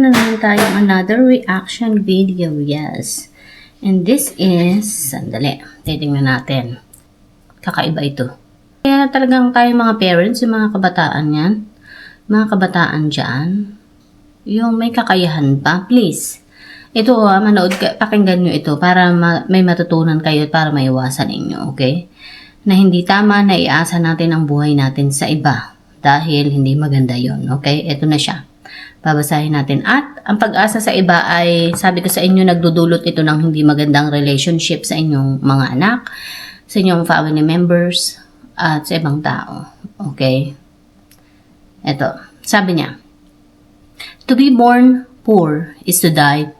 Na naman tayong another reaction video, yes. And this is, sandali, titingnan natin. Kakaiba ito. Kaya talagang tayo mga parents, yung mga kabataan yan, mga kabataan dyan, yung may kakayahan ba, please. Ito, manood, pakinggan nyo ito para may matutunan kayo at para maiwasan ninyo, okay? Na hindi tama na iasa natin ang buhay natin sa iba dahil hindi maganda yon, okay? Ito na siya. Babasahin natin. At ang pag-asa sa iba ay, sabi ko sa inyo, nagdudulot ito ng hindi magandang relationship sa inyong mga anak, sa inyong family members, at sa ibang tao. Okay? Ito. Sabi niya, to be born poor is to die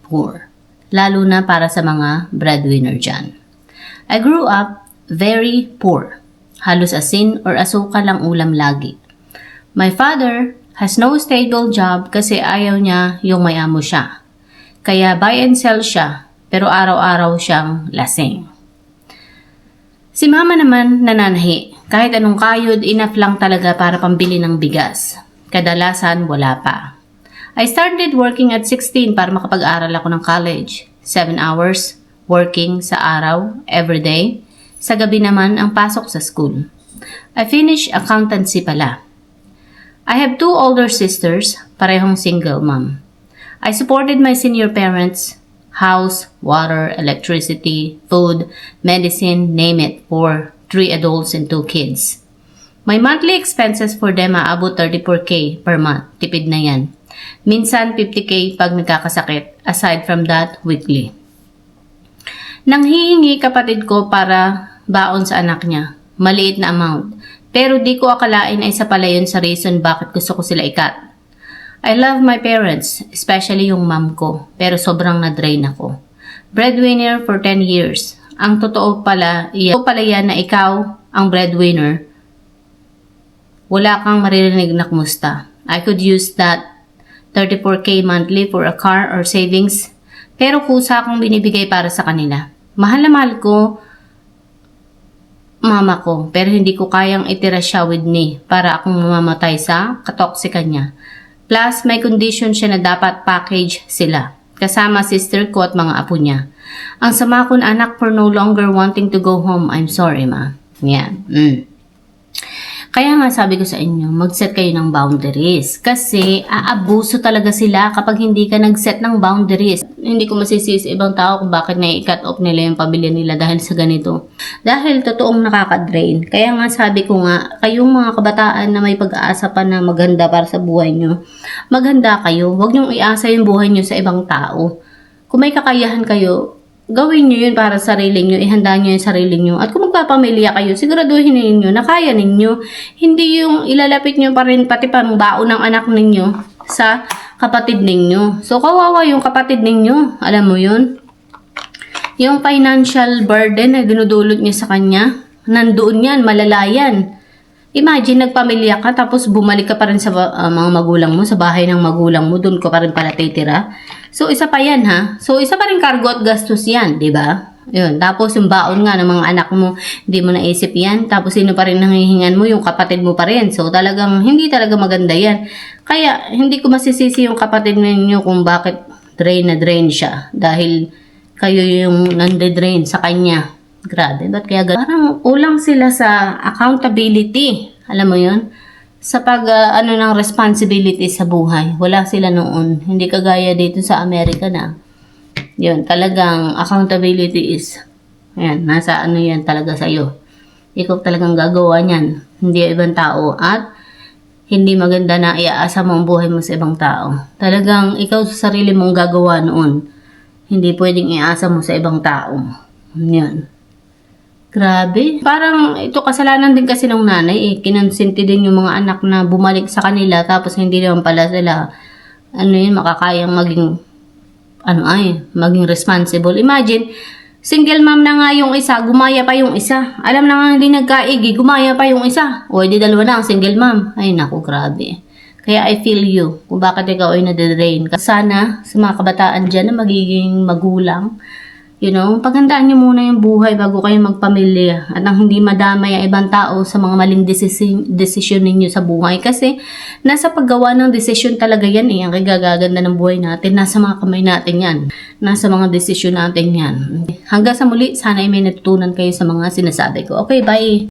poor. Lalo na para sa mga breadwinner dyan. I grew up very poor. Halos asin or asukal ang ulam lagi. My father has no stable job kasi ayaw niya yung may amo siya. Kaya buy and sell siya, pero araw-araw siyang lasing. Si mama naman nananahi. Kahit anong kayod, enough lang talaga para pambili ng bigas. Kadalasan, wala pa. I started working at 16 para makapag-aral ako ng college. 7 hours working sa araw, everyday. Sa gabi naman ang pasok sa school. I finished accountancy pala. I have 2 older sisters, parehong single mom. I supported my senior parents, house, water, electricity, food, medicine, name it, for 3 adults and 2 kids. My monthly expenses for them aabot 34K per month, tipid na yan. Minsan 50K pag nagkakasakit, aside from that, weekly. Nanghihingi kapatid ko para baon sa anak niya, maliit na amount. Pero di ko akalain ay isa pala yun sa reason bakit gusto ko sila ikat. I love my parents, especially yung mom ko, pero sobrang na-drain ako. Breadwinner for 10 years. Ang totoo pala yan na ikaw ang breadwinner. Wala kang maririnig na kumusta. I could use that 34K monthly for a car or savings, pero kusa akong binibigay para sa kanila. Mahal na mahal ko mama ko, pero hindi ko kayang itira siya with me para akong mamamatay sa katoksikan niya. Plus, may condition siya na dapat package sila, kasama sister ko at mga apo niya. Ang sama ko na anak for no longer wanting to go home. I'm sorry, ma. Yan. Kaya nga sabi ko sa inyo, mag-set kayo ng boundaries. Kasi aabuso talaga sila kapag hindi ka nag-set ng boundaries. Hindi ko masisisi ibang tao kung bakit na-i-cut off nila yung pamilya nila dahil sa ganito. Dahil totoong nakaka-drain. Kaya nga sabi ko nga, kayong mga kabataan na may pag-aasa pa na maganda para sa buhay nyo, maganda kayo. Huwag nyong iasa yung buhay nyo sa ibang tao. Kung may kakayahan kayo, gawin nyo yun para sa sarili nyo, ihanda nyo yung sarili nyo. At kung magpapamilya kayo, siguraduhin ninyo na kaya ninyo. Hindi yung ilalapit nyo pa rin pati pang baon ng anak ninyo sa kapatid ninyo. So, kawawa yung kapatid ninyo. Alam mo yun? Yung financial burden na dinudulot nyo sa kanya, nandoon yan, malalayan. Imagine, nagpamilya ka, tapos bumalik ka pa rin sa mga magulang mo, sa bahay ng magulang mo, doon ko pa rin pala titira. So, isa pa yan, ha? So, isa pa rin kargo at gastos yan, di ba? Yun. Tapos, yung baon nga ng mga anak mo, hindi mo naisip yan. Tapos, sino pa rin nangihingan mo? Yung kapatid mo pa rin. So, talagang, hindi talaga maganda yan. Kaya, hindi ko masisisi yung kapatid ninyo kung bakit drain na drain siya. Dahil, kayo yung nande-drain sa kanya. Grabe. Ba't kaya parang ulang sila sa accountability. Alam mo yun? Sa ng responsibility sa buhay. Wala sila noon. Hindi kagaya dito sa Amerika na. Yun, talagang accountability is, ayan, nasa yan talaga sa'yo. Ikaw talagang gagawa niyan. Hindi ibang tao. At hindi maganda na iaasa mo ang buhay mo sa ibang tao. Talagang ikaw sa sarili mong gagawa noon. Hindi pwedeng iasa mo sa ibang tao. Yan. Grabe. Parang ito kasalanan din kasi ng nanay eh. Kinonsinti din yung mga anak na bumalik sa kanila tapos hindi naman pala sila makakayang maging responsible. Imagine, single mom na nga yung isa, gumaya pa yung isa. Alam na nga hindi nagkaigi, gumaya pa yung isa. O di dalawa na ang single mom. Ay naku, grabe. Kaya I feel you kung bakit ikaw ay nade-drain. Sana sa mga kabataan dyan na magiging magulang, You know, paghandaan nyo muna yung buhay bago kayo magpamilya at ang hindi madamay ang ibang tao sa mga maling desisyon ninyo sa buhay. Kasi nasa paggawa ng desisyon talaga yan eh. Ang kagaganda ng buhay natin, nasa mga kamay natin yan. Nasa mga desisyon natin yan. Hanggang sa muli, sana ay may natutunan kayo sa mga sinasabi ko. Okay, bye!